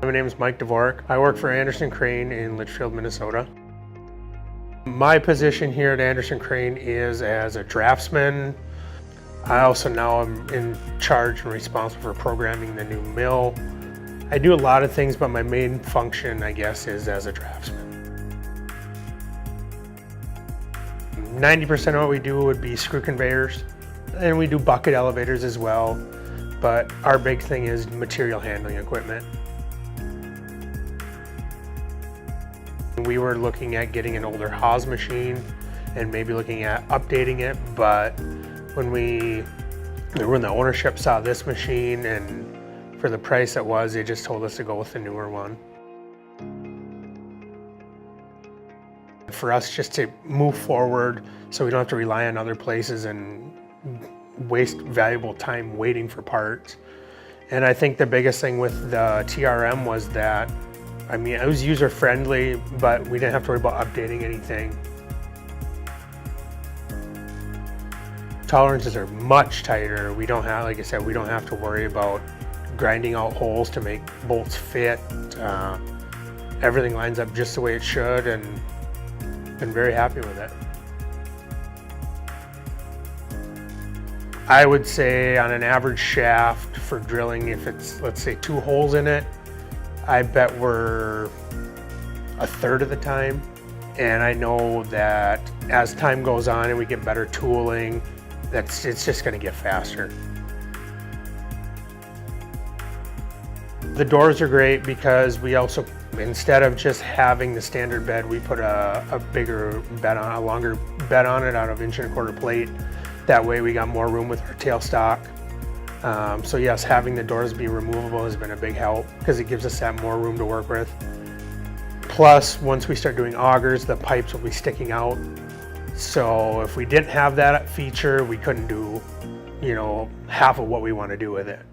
My name is Mike Dvorak. I work for Anderson Crane in Litchfield, Minnesota. My position here at Anderson Crane is as a draftsman. I also now am in charge and responsible for programming the new mill. I do a lot of things, but my main function, I guess, is as a draftsman. 90% of what we do would be screw conveyors, and we do bucket elevators as well, but our big thing is material handling equipment. We were looking at getting an older Haas machine and maybe looking at updating it, but when the ownership saw this machine and for the price it was, they just told us to go with the newer one. For us just to move forward so we don't have to rely on other places and waste valuable time waiting for parts. And I think the biggest thing with the TRM was that, I mean, it was user friendly, but we didn't have to worry about updating anything. Tolerances are much tighter. We don't have, like I said, we don't have to worry about grinding out holes to make bolts fit. Everything lines up just the way it should, and been very happy with it. I would say on an average shaft for drilling, if it's, let's say, 2 holes in it, I bet we're a third of the time. And I know that as time goes on and we get better tooling, it's just gonna get faster. The doors are great because we also, instead of just having the standard bed, we put a bigger bed on, a longer bed on it out of 1¼ plate. That way we got more room with our tailstock. So yes, having the doors be removable has been a big help because it gives us that more room to work with. Plus, once we start doing augers, the pipes will be sticking out. So if we didn't have that feature, we couldn't do, half of what we want to do with it.